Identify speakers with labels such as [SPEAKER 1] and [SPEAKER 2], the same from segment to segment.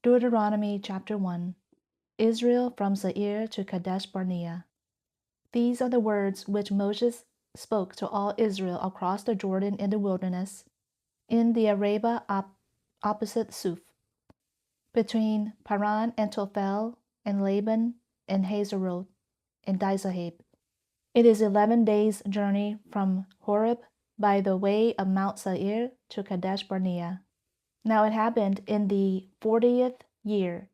[SPEAKER 1] Deuteronomy chapter 1. Israel from Seir to Kadesh-barnea. These are the words which Moses spoke to all Israel across the Jordan in the wilderness, in the Arabah opposite Suf, between Paran and Tophel, and Laban, and Hazeroth, and Dizahab. It is 11 days' journey from Horeb by the way of Mount Seir to Kadesh-barnea. Now it happened in the 40th year,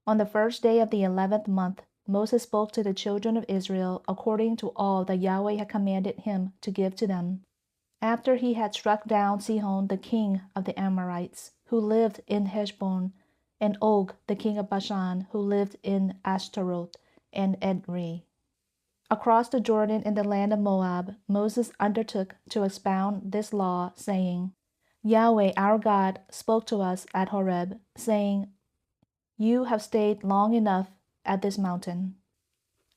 [SPEAKER 1] on the first day of the 11th month, Moses spoke to the children of Israel according to all that Yahweh had commanded him to give to them. After he had struck down Sihon the king of the Amorites, who lived in Heshbon, and Og the king of Bashan, who lived in Ashtaroth and Edrei. Across the Jordan in the land of Moab, Moses undertook to expound this law, saying, Yahweh our God spoke to us at Horeb, saying, You have stayed long enough at this mountain.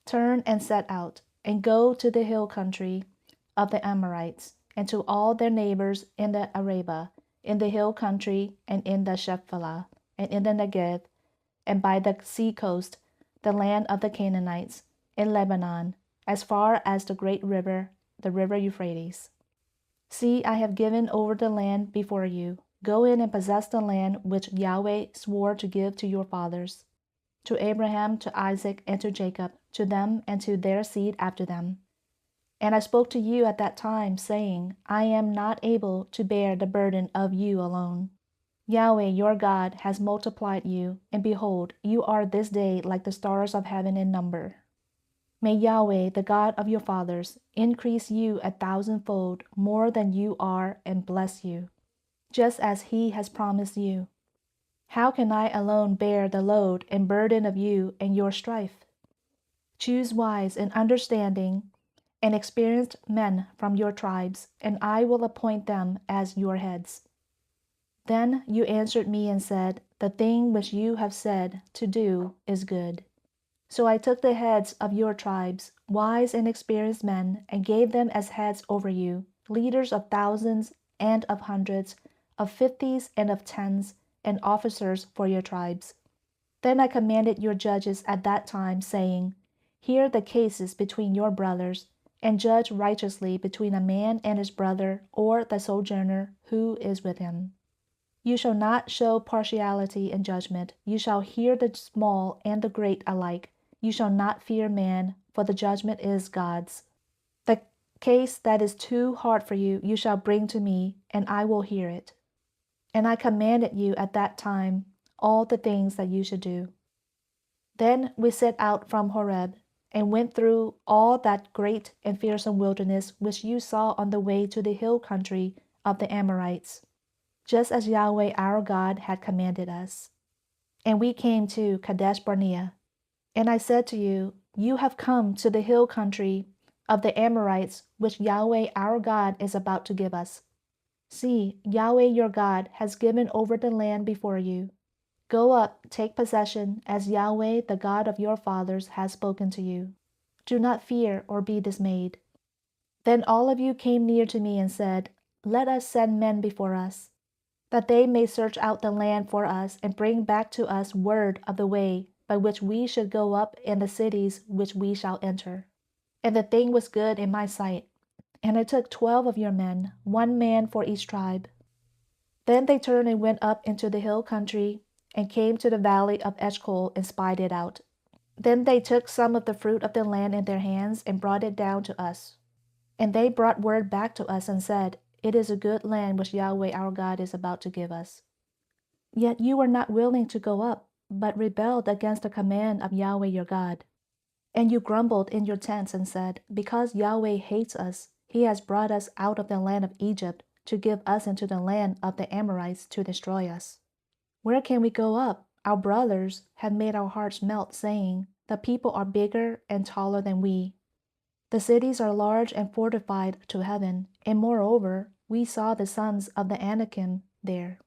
[SPEAKER 1] Turn and set out, and go to the hill country of the Amorites, and to all their neighbors in the Arabah, in the hill country, and in the Shephelah, and in the Negev, and by the sea coast, the land of the Canaanites, in Lebanon, as far as the great river, the river Euphrates. See, I have given over the land before you. Go in and possess the land which Yahweh swore to give to your fathers, to Abraham, to Isaac, and to Jacob, to them and to their seed after them. And I spoke to you at that time, saying, I am not able to bear the burden of you alone. Yahweh your God has multiplied you, and behold, you are this day like the stars of heaven in number. May Yahweh, the God of your fathers, increase you 1,000-fold more than you are, and bless you, just as he has promised you. How can I alone bear the load and burden of you and your strife? Choose wise and understanding and experienced men from your tribes, and I will appoint them as your heads. Then you answered me and said, The thing which you have said to do is good. So I took the heads of your tribes, wise and experienced men, and gave them as heads over you, leaders of thousands and of hundreds, of 50s and of 10s, and officers for your tribes. Then I commanded your judges at that time, saying, Hear the cases between your brothers, and judge righteously between a man and his brother, or the sojourner who is with him. You shall not show partiality in judgment. You shall hear the small and the great alike. You shall not fear man, for the judgment is God's. The case that is too hard for you, you shall bring to me, and I will hear it. And I commanded you at that time all the things that you should do. Then we set out from Horeb, and went through all that great and fearsome wilderness which you saw on the way to the hill country of the Amorites, just as Yahweh our God had commanded us. And we came to Kadesh-barnea. And I said to you, You have come to the hill country of the Amorites, which Yahweh our God is about to give us. See, Yahweh your God has given over the land before you. Go up, take possession, as Yahweh the God of your fathers has spoken to you. Do not fear or be dismayed. Then all of you came near to me and said, Let us send men before us, that they may search out the land for us and bring back to us word of the way by which we should go up in the cities which we shall enter. And the thing was good in my sight. And I took 12 of your men, 1 man for each tribe. Then they turned and went up into the hill country, and came to the valley of Eshcol and spied it out. Then they took some of the fruit of the land in their hands and brought it down to us. And they brought word back to us and said, It is a good land which Yahweh our God is about to give us. Yet you were not willing to go up, but rebelled against the command of Yahweh your God. And you grumbled in your tents and said, Because Yahweh hates us, he has brought us out of the land of Egypt to give us into the land of the Amorites to destroy us. Where can we go up? Our brothers have made our hearts melt, saying, The people are bigger and taller than we. The cities are large and fortified to heaven, and moreover, we saw the sons of the Anakim there.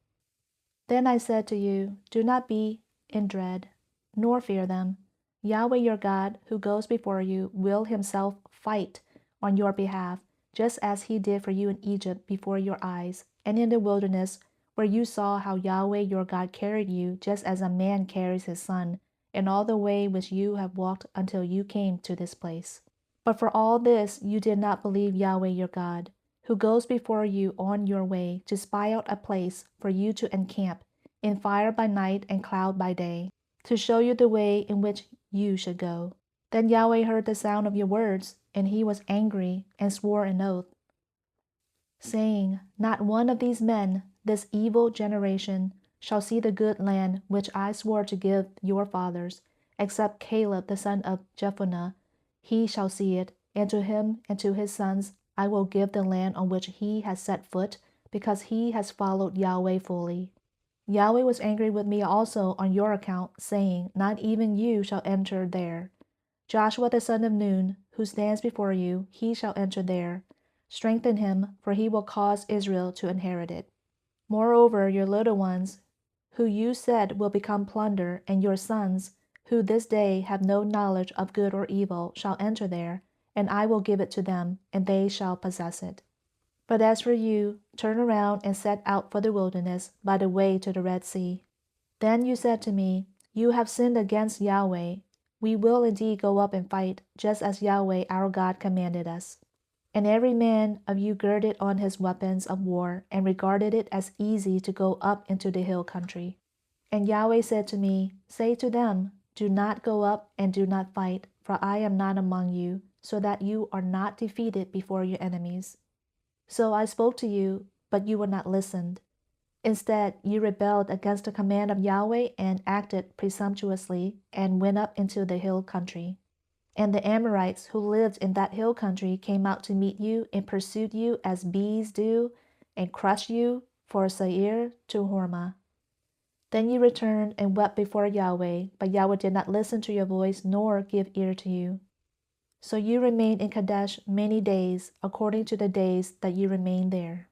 [SPEAKER 1] Then I said to you, Do not be in dread, nor fear them. Yahweh your God, who goes before you, will himself fight on your behalf, just as he did for you in Egypt before your eyes, and in the wilderness, for you saw how Yahweh your God carried you, just as a man carries his son, in all the way which you have walked until you came to this place. But for all this you did not believe Yahweh your God, who goes before you on your way to spy out a place for you to encamp, in fire by night and cloud by day, to show you the way in which you should go. Then Yahweh heard the sound of your words, and he was angry and swore an oath, saying, Not one of these men, this evil generation, shall see the good land which I swore to give your fathers, except Caleb the son of Jephunneh. He shall see it, and to him and to his sons I will give the land on which he has set foot, because he has followed Yahweh fully. Yahweh was angry with me also on your account, saying, Not even you shall enter there. Joshua the son of Nun, who stands before you, he shall enter there. Strengthen him, for he will cause Israel to inherit it. Moreover, your little ones, who you said will become plunder, and your sons, who this day have no knowledge of good or evil, shall enter there, and I will give it to them, and they shall possess it. But as for you, turn around and set out for the wilderness by the way to the Red Sea. Then you said to me, You have sinned against Yahweh. We will indeed go up and fight, just as Yahweh our God commanded us. And every man of you girded on his weapons of war, and regarded it as easy to go up into the hill country. And Yahweh said to me, Say to them, Do not go up and do not fight, for I am not among you, so that you are not defeated before your enemies. So I spoke to you, but you would not listen. Instead, you rebelled against the command of Yahweh and acted presumptuously, and went up into the hill country. And the Amorites who lived in that hill country came out to meet you and pursued you as bees do, and crushed you from Seir to Hormah. Then you returned and wept before Yahweh, but Yahweh did not listen to your voice nor give ear to you. So you remained in Kadesh many days, according to the days that you remained there.